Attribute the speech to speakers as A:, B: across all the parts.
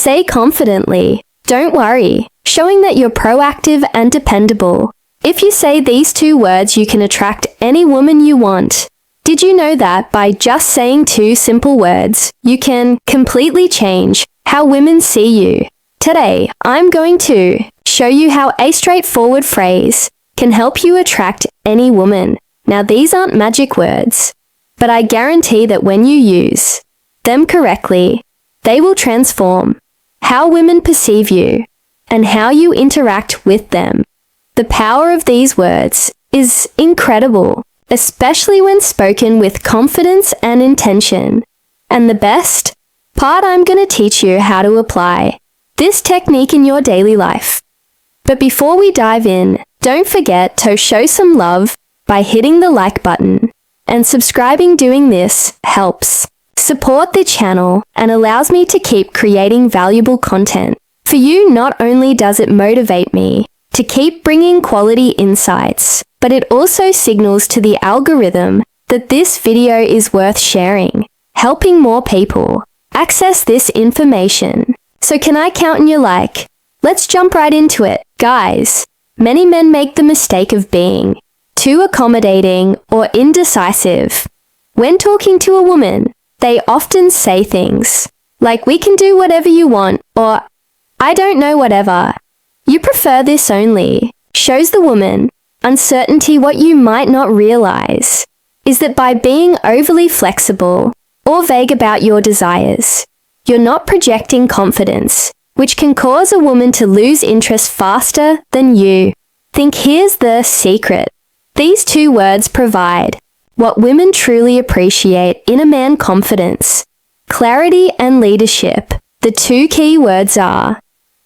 A: Say confidently, "Don't worry," showing that you're proactive and dependable. If you say these 2 words, you can attract any woman you want. Did you know that by just saying 2 simple words, you can completely change how women see you? Today, I'm going to show you how a straightforward phrase can help you attract any woman. Now, these aren't magic words, but I guarantee that when you use them correctly, they will transform how women perceive you and how you interact with them. The power of these words is incredible, especially when spoken with confidence and intention. And the best part, I'm going to teach you how to apply this technique in your daily life. But before we dive in, don't forget to show some love by hitting the like button and subscribing. Doing this helps support the channel and allows me to keep creating valuable content for you. Not only does it motivate me to keep bringing quality insights, but it also signals to the algorithm that this video is worth sharing, helping more people access this information. So can I count on your like? Let's jump right into it. Guys, many men make the mistake of being too accommodating or indecisive. When talking to a woman, they often say things like, "We can do whatever you want," or "I don't know, whatever. You prefer this only." Shows the woman uncertainty. What you might not realize is that by being overly flexible or vague about your desires, you're not projecting confidence, which can cause a woman to lose interest faster than you think. Here's the secret. These 2 words provide what women truly appreciate in a man: confidence, clarity, and leadership. The 2 key words are,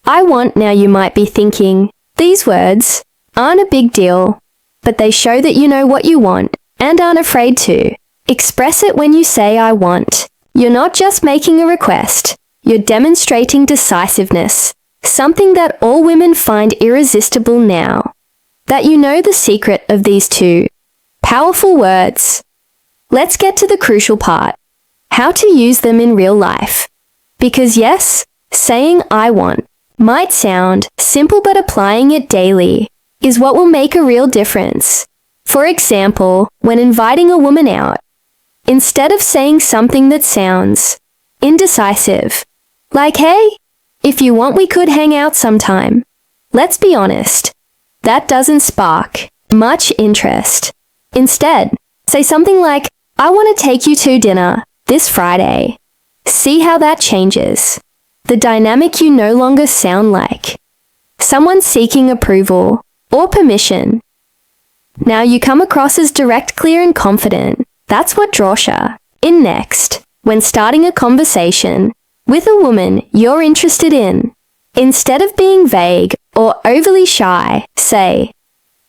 A: "I want." Now you might be thinking, these words aren't a big deal, but they show that you know what you want and aren't afraid to express it. When you say "I want," you're not just making a request, you're demonstrating decisiveness, something that all women find irresistible. Now that you know the secret of these 2 powerful words, let's get to the crucial part: how to use them in real life. Because yes, saying "I want" might sound simple, but applying it daily is what will make a real difference. For example, when inviting a woman out, instead of saying something that sounds indecisive, like, "Hey, if you want, we could hang out sometime," let's be honest, that doesn't spark much interest. Instead, say something like, "I want to take you to dinner this Friday." See how that changes the dynamic. You no longer sound like someone seeking approval or permission. Now you come across as direct, clear, and confident. That's what draws you in. Next, when starting a conversation with a woman you're interested in, instead of being vague or overly shy, say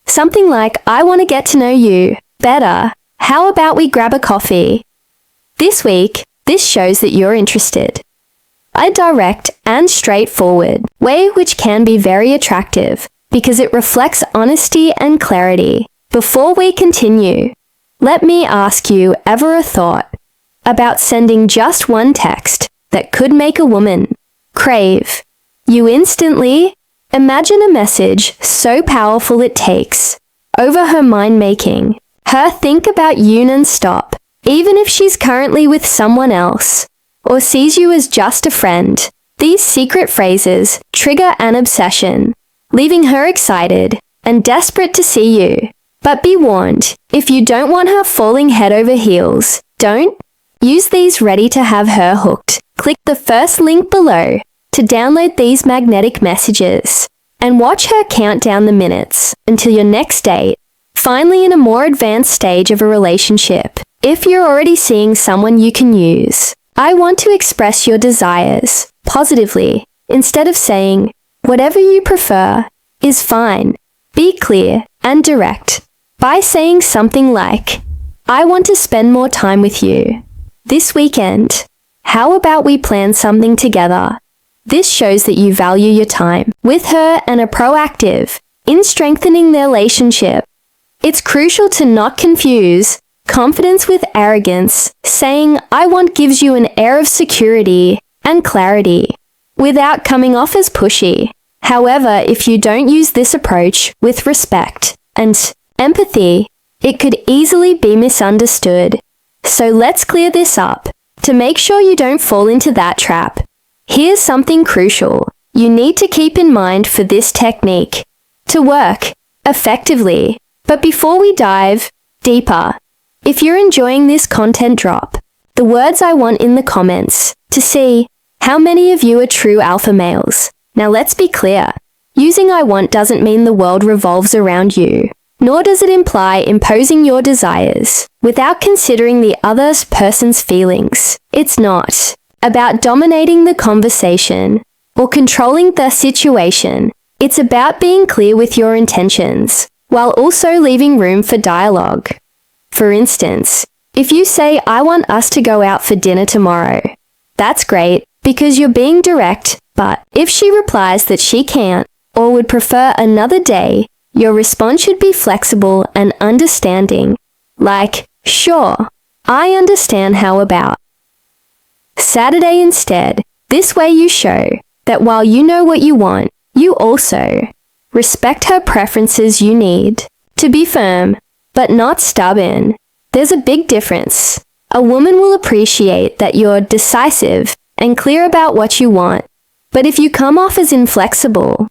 A: something like, "I want to get to know you better. How about we grab a coffee this week?" This shows that you're interested. A direct and straightforward way, which can be very attractive because it reflects honesty and clarity. Before we continue, let me ask you, ever a thought about sending just one text that could make a woman crave you instantly? Imagine a message so powerful it takes over her mind, making her think about you non-stop, even if she's currently with someone else or sees you as just a friend. These secret phrases trigger an obsession, leaving her excited and desperate to see you. But be warned, if you don't want her falling head over heels, don't use these. Ready to have her hooked? Click the first link below to download these magnetic messages and watch her count down the minutes until your next date. Finally, in a more advanced stage of a relationship, if you're already seeing someone, you can use "I want" to express your desires positively. Instead of saying "whatever you prefer is fine," be clear and direct by saying something like, "I want to spend more time with you this weekend. How about we plan something together?" This shows that you value your time with her and are proactive in strengthening their relationship. It's crucial to not confuse confidence with arrogance. Saying "I want" gives you an air of security and clarity, without coming off as pushy. However, if you don't use this approach with respect and empathy, it could easily be misunderstood. So let's clear this up. To make sure you don't fall into that trap, here's something crucial you need to keep in mind for this technique to work effectively. But before we dive deeper, if you're enjoying this content, drop the words "I want" in the comments to see how many of you are true alpha males. Now let's be clear. Using "I want" doesn't mean the world revolves around you, nor does it imply imposing your desires without considering the other person's feelings. It's not about dominating the conversation or controlling the situation. It's about being clear with your intentions, while also leaving room for dialogue. For instance, if you say, "I want us to go out for dinner tomorrow," that's great because you're being direct, but if she replies that she can't or would prefer another day, your response should be flexible and understanding, like, "Sure, I understand, how about Saturday instead?" This way you show that while you know what you want, you also respect her preferences. You need to be firm, but not stubborn. There's a big difference. A woman will appreciate that you're decisive and clear about what you want, but if you come off as inflexible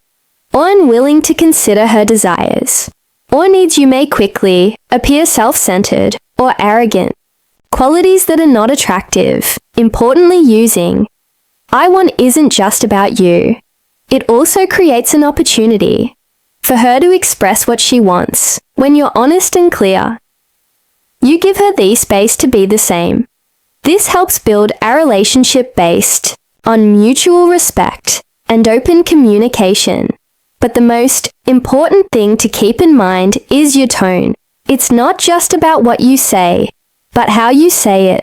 A: or unwilling to consider her desires or needs, you may quickly appear self-centered or arrogant, qualities that are not attractive. Importantly, using "I want" isn't just about you. It also creates an opportunity for her to express what she wants. When you're honest and clear, you give her the space to be the same. This helps build a relationship based on mutual respect and open communication. But the most important thing to keep in mind is your tone. It's not just about what you say, but how you say it.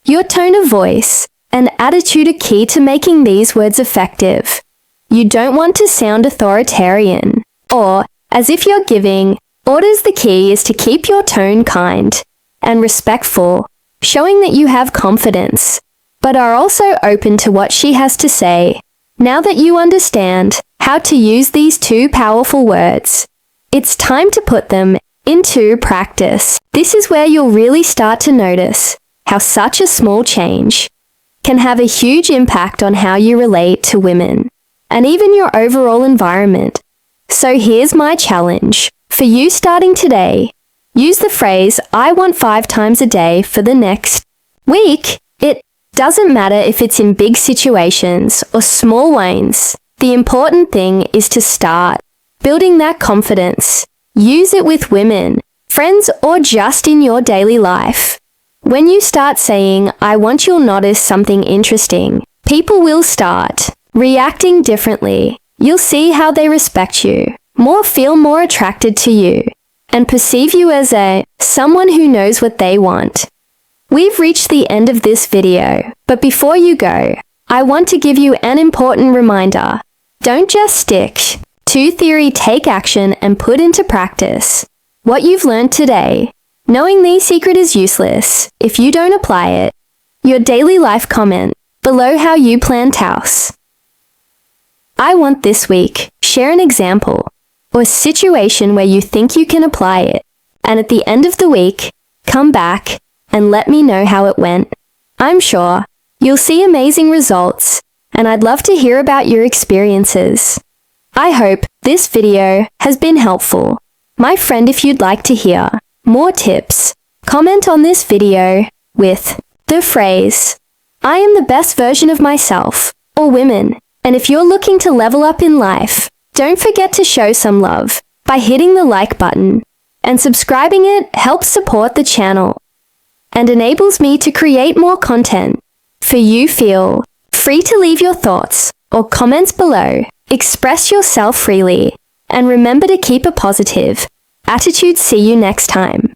A: Your tone of voice and attitude are key to making these words effective. You don't want to sound authoritarian or as if you're giving orders. The key is to keep your tone kind and respectful, showing that you have confidence, but are also open to what she has to say. Now that you understand how to use these two powerful words, it's time to put them into practice. This is where you'll really start to notice how such a small change can have a huge impact on how you relate to women and even your overall environment. So here's my challenge for you starting today. Use the phrase "I want" 5 times a day for the next week. It doesn't matter if it's in big situations or small ones. The important thing is to start building that confidence. Use it with women, friends, or just in your daily life. When you start saying "I want," you'll notice something interesting. People will start reacting differently. You'll see how they respect you, feel more attracted to you, and perceive you as someone who knows what they want. We've reached the end of this video, but before you go, I want to give you an important reminder. Don't just stick to theory, take action and put into practice what you've learned today. Knowing the secret is useless if you don't apply it. Your daily life. Comment below how you plan house "I want" this week. Share an example or situation where you think you can apply it. And at the end of the week, come back and let me know how it went. I'm sure you'll see amazing results, and I'd love to hear about your experiences. I hope this video has been helpful. My friend, if you'd like to hear more tips, comment on this video with the phrase "I am the best version of myself," or "women." And if you're looking to level up in life, don't forget to show some love by hitting the like button, and subscribing. It helps support the channel and enables me to create more content for you. Feel free to leave your thoughts or comments below. Express yourself freely, and remember to keep a positive attitude. See you next time.